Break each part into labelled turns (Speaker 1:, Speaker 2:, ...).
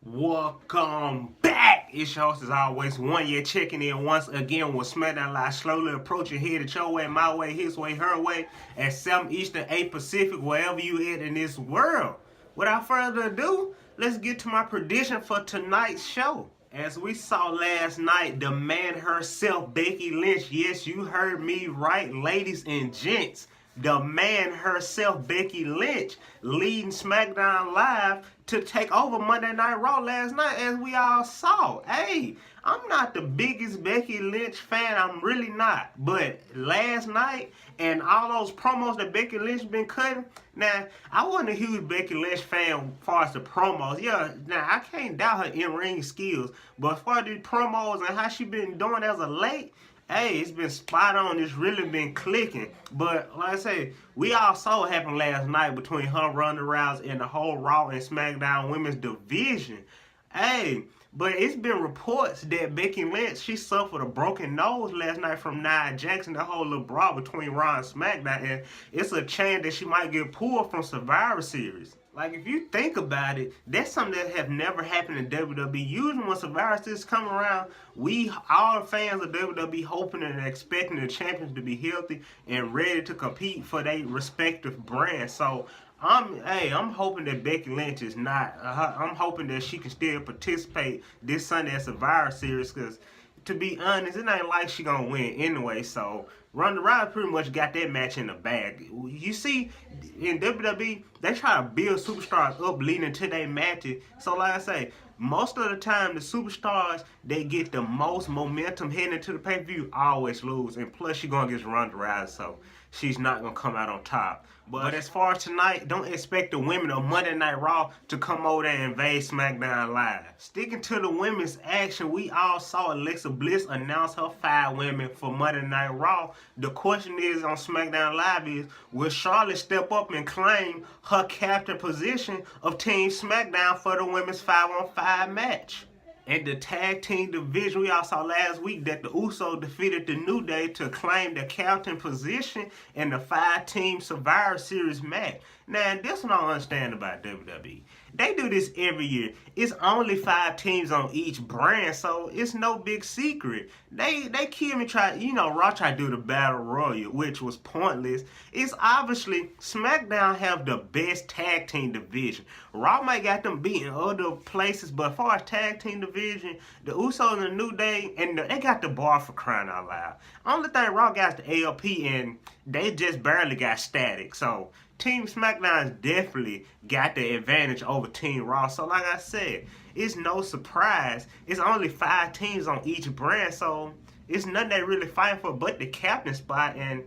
Speaker 1: Welcome back. It's your host as always, one year checking in once again with Smackdown Live, slowly approaching headed your way, my way, his way, her way, at 7 Eastern, 8 Pacific, wherever you at in this world. Without further ado, let's get to my prediction for tonight's show. As we saw last night, the man herself, Becky Lynch, yes, you heard me right, ladies and gents. The man herself, Becky Lynch, leading SmackDown Live to take over Monday Night Raw last night, as we all saw. Hey, I'm not the biggest Becky Lynch fan, I'm really not. But last night, and all those promos that Becky Lynch been cutting, now, I wasn't a huge Becky Lynch fan as far as the promos. Yeah, now, I can't doubt her in-ring skills, but as far as these promos and how she been doing as of late, hey, it's been spot on. It's really been clicking. But like I say, we all saw what happened last night between her, Ronda Rousey, and the whole Raw and SmackDown women's division. Hey, but it's been reports that Becky Lynch, she suffered a broken nose last night from Nia Jackson, the whole little brawl between Raw and SmackDown. And it's a chance that she might get pulled from Survivor Series. Like, if you think about it, that's something that have never happened in WWE. Usually when Survivor Series come around, we, all the fans of WWE, hoping and expecting the champions to be healthy and ready to compete for their respective brands. So, I'm hoping that Becky Lynch is not. I'm hoping that she can still participate this Sunday at Survivor Series, because to be honest, it ain't like she gonna win anyway. So Ronda Rousey pretty much got that match in the bag. You see, in WWE, they try to build superstars up leading to their matches. So like I say, most of the time, the superstars that get the most momentum heading into the pay-per-view always lose. And plus, she's going against Ronda Rousey, so she's not going to come out on top. But as far as tonight, don't expect the women of Monday Night Raw to come over there and invade SmackDown Live. Sticking to the women's action, we all saw Alexa Bliss announce her 5 women for Monday Night Raw. The question is on SmackDown Live is, will Charlotte step up and claim her captain position of Team SmackDown for the women's 5-on-5 match? In the tag team division, we all saw last week that the Usos defeated the New Day to claim the captain position in the 5-team Survivor Series match. Now, this is what I don't understand about WWE. They do this every year. It's only 5 teams on each brand, so it's no big secret. They kill me Raw tried to do the Battle Royal, which was pointless. It's obviously SmackDown have the best tag team division. Raw might got them beating other places, but as far as tag team division, the Usos and the New Day, and they got the bar for crying out loud. Only thing Raw got is the ALP, and they just barely got Static, so Team SmackDown definitely got the advantage over Team Raw. So like I said, it's no surprise. It's only 5 teams on each brand, so it's nothing they really fighting for but the captain spot. And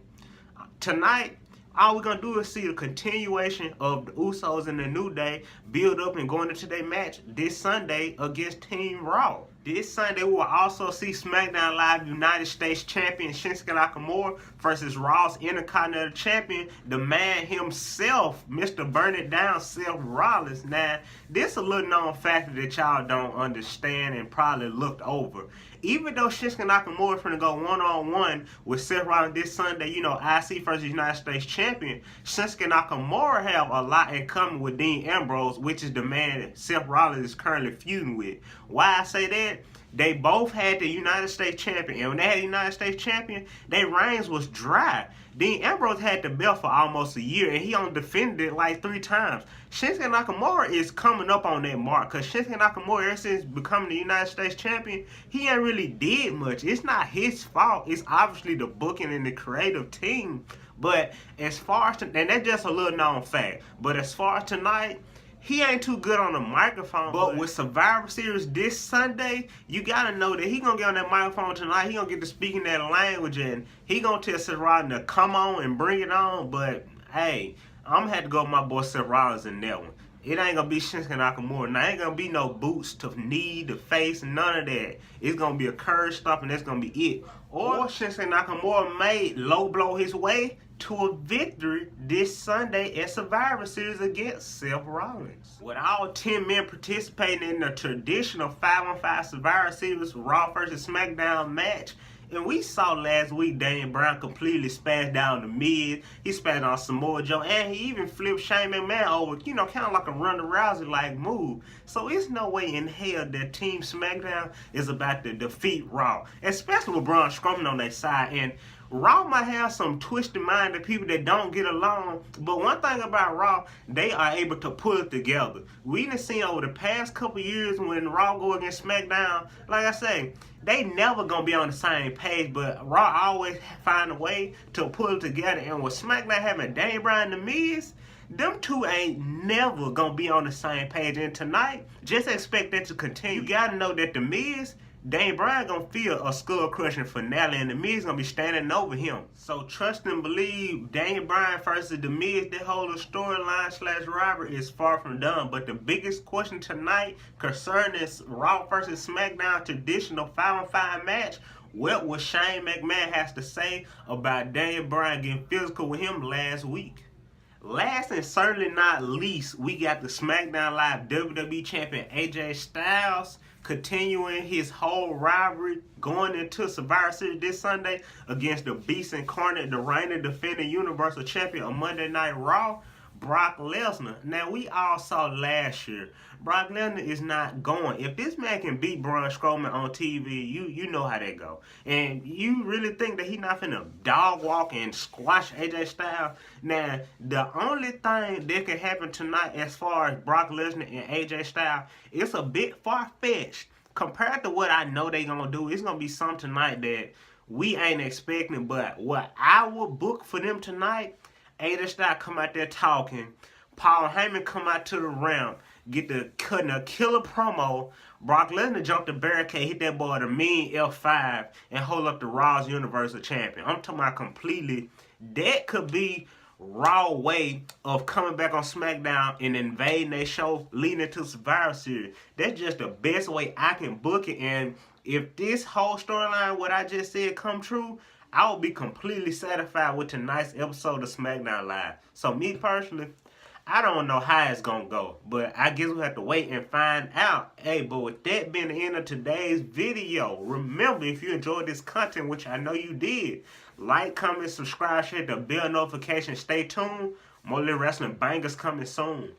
Speaker 1: tonight, all we're going to do is see a continuation of the Usos and the New Day build up and going into their match this Sunday against Team Raw. This Sunday, we will also see SmackDown Live United States Champion Shinsuke Nakamura versus Raw's Intercontinental Champion, the man himself, Mr. Burn It Down, Seth Rollins. Now, this is a little known factor that y'all don't understand and probably looked over. Even though Shinsuke Nakamura is going to go one-on-one with Seth Rollins this Sunday, IC versus United States Champion, Shinsuke Nakamura have a lot in common with Dean Ambrose, which is the man that Seth Rollins is currently feuding with. Why I say that? They both had the United States Champion, and when they had the United States Champion, their reigns was dry. Dean Ambrose had the belt for almost a year, and he only defended it like 3 times. Shinsuke Nakamura is coming up on that mark, because Shinsuke Nakamura, ever since becoming the United States Champion, he ain't really did much. It's not his fault. It's obviously the booking and the creative team. But as far as, and that's just a little known fact, but as far as tonight, he ain't too good on the microphone. But with Survivor Series this Sunday, you gotta know that he gonna get on that microphone tonight. He gonna get to speaking that language, and he gonna tell Seth Rollins to come on and bring it on. But hey, I'm gonna have to go with my boy Seth Rollins in that one. It ain't gonna be Shinsuke Nakamura. Now, ain't gonna be no boots to knee, to face, none of that. It's gonna be a curve stop, and that's gonna be it. Or Shinsuke Nakamura may low blow his way to a victory this Sunday at Survivor Series against Seth Rollins. With all 10 men participating in the traditional 5-on-5 Survivor Series Raw vs. SmackDown match, And we saw last week Daniel Bryan completely smashed down the Miz. He smashed on Samoa Joe, and he even flipped Shane McMahon over, kind of like a Ronda Rousey-like move. So it's no way in hell that Team SmackDown is about to defeat Raw, especially with Braun Strowman on their side. And Raw might have some twisted-minded people that don't get along, but one thing about Raw, they are able to pull it together. We done seen over the past couple years when Raw go against SmackDown, like I say, they never gonna be on the same page, but Raw always find a way to pull it together. And with SmackDown having Daniel Bryan and The Miz, them two ain't never gonna be on the same page. And tonight, just expect that to continue. You gotta know that The Miz, Daniel Bryan gonna feel a skull-crushing finale, and The Miz gonna be standing over him. So trust and believe, Daniel Bryan versus The Miz, that whole storyline / rivalry is far from done. But the biggest question tonight concerning Raw versus SmackDown traditional 5-on-5 match, what was Shane McMahon has to say about Daniel Bryan getting physical with him last week? Last and certainly not least, we got the SmackDown Live WWE Champion AJ Styles continuing his whole rivalry going into Survivor Series this Sunday against the Beast Incarnate, the reigning defending Universal Champion of Monday Night Raw, Brock Lesnar. Now, we all saw last year, Brock Lesnar is not going. If this man can beat Braun Strowman on TV, you know how that go. And you really think that he's not finna dog walk and squash AJ Styles? Now, the only thing that can happen tonight as far as Brock Lesnar and AJ Styles, it's a bit far-fetched. Compared to what I know they gonna do, it's gonna be something tonight that we ain't expecting. But what I would book for them tonight, AJ Styles come out there talking, Paul Heyman come out to the ramp, get the cutting a killer promo, Brock Lesnar jump the barricade, hit that boy the mean F5, and hold up the Raw's Universal Champion. I'm talking about completely, that could be Raw way of coming back on SmackDown and invading their show leading into Survivor Series. That's just the best way I can book it. And if this whole storyline, what I just said, come true, I will be completely satisfied with tonight's episode of SmackDown Live. So me personally, I don't know how it's going to go, but I guess we'll have to wait and find out. Hey, but with that being the end of today's video, remember, if you enjoyed this content, which I know you did, like, comment, subscribe, share the bell notification. Stay tuned. More Little Wrestling bangers coming soon.